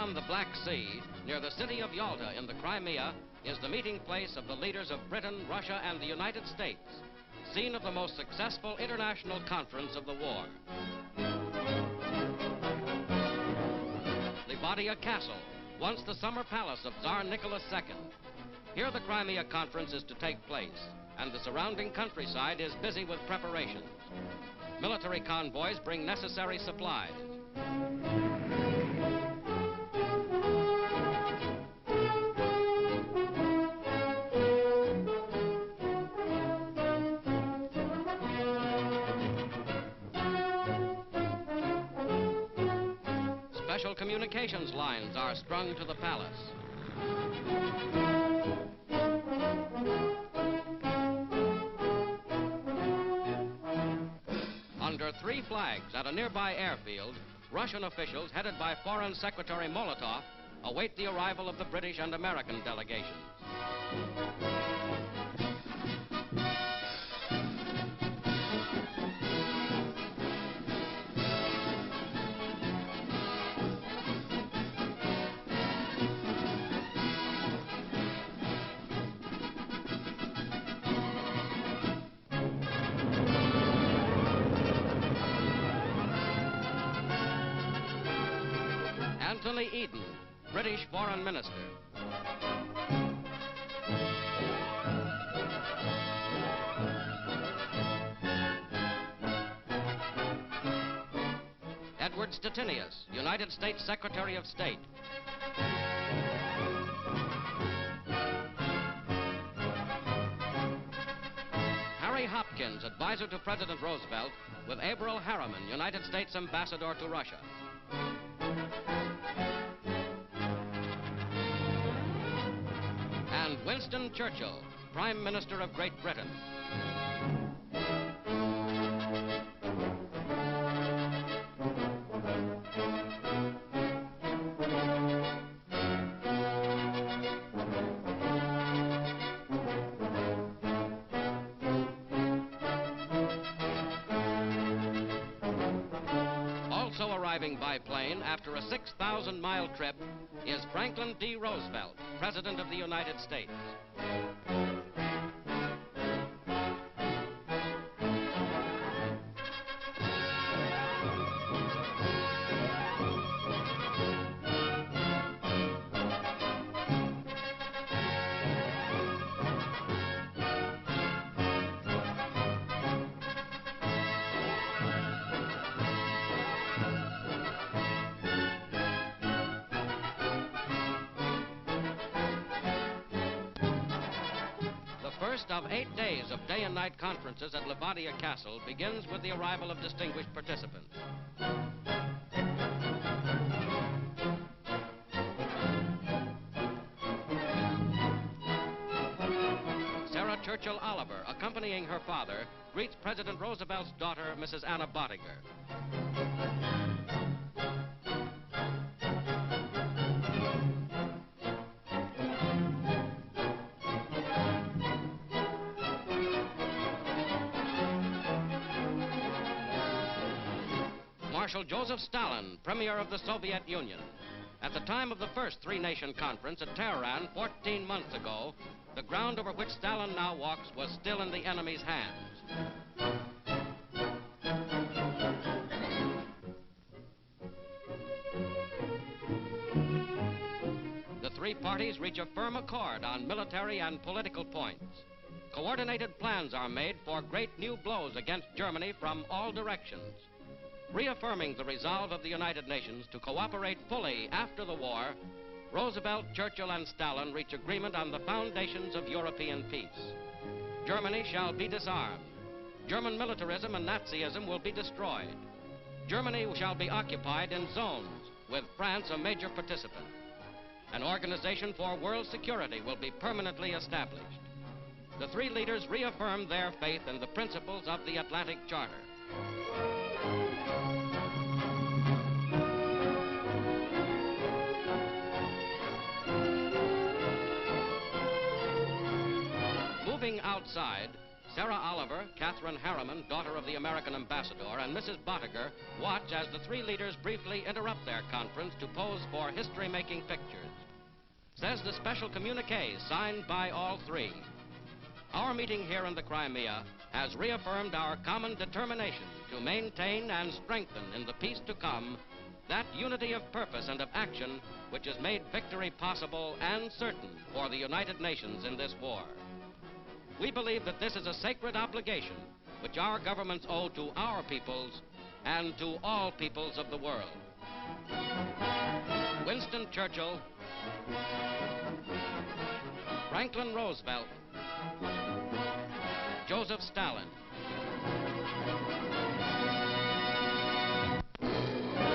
on the Black Sea, near the city of Yalta in the Crimea, is the meeting place of the leaders of Britain, Russia, and the United States, scene of the most successful international conference of the war. Levadia Castle, once the summer palace of Tsar Nicholas II. Here the Crimea Conference is to take place, and the surrounding countryside is busy with preparations. Military convoys bring necessary supplies. Special communications lines are strung to the palace. Under three flags at a nearby airfield, Russian officials headed by Foreign Secretary Molotov await the arrival of the British and American delegations. Anthony Eden, British Foreign Minister. Edward Stettinius, United States Secretary of State. Harry Hopkins, advisor to President Roosevelt, with Averell Harriman, United States Ambassador to Russia. And Winston Churchill, Prime Minister of Great Britain. Also arriving by plane after a 6,000-mile trip is Franklin D. Roosevelt, President of the United States. First of 8 days of day and night conferences at Levadia Castle begins with the arrival of distinguished participants. Sarah Churchill Oliver, accompanying her father, greets President Roosevelt's daughter, Mrs. Anna Bottiger. Marshal Joseph Stalin, Premier of the Soviet Union. At the time of the first three-nation conference at Tehran 14 months ago, the ground over which Stalin now walks was still in the enemy's hands. The three parties reach a firm accord on military and political points. Coordinated plans are made for great new blows against Germany from all directions. Reaffirming the resolve of the United Nations to cooperate fully after the war, Roosevelt, Churchill, and Stalin reach agreement on the foundations of European peace. Germany shall be disarmed. German militarism and Nazism will be destroyed. Germany shall be occupied in zones, with France a major participant. An organization for world security will be permanently established. The three leaders reaffirmed their faith in the principles of the Atlantic Charter. Moving outside, Sarah Oliver, Catherine Harriman, daughter of the American ambassador, and Mrs. Bottiger watch as the three leaders briefly interrupt their conference to pose for history-making pictures. Says the special communique signed by all three. Our meeting here in the Crimea has reaffirmed our common determination to maintain and strengthen in the peace to come that unity of purpose and of action which has made victory possible and certain for the United Nations in this war. We believe that this is a sacred obligation which our governments owe to our peoples and to all peoples of the world. Winston Churchill, Franklin Roosevelt, Joseph Stalin.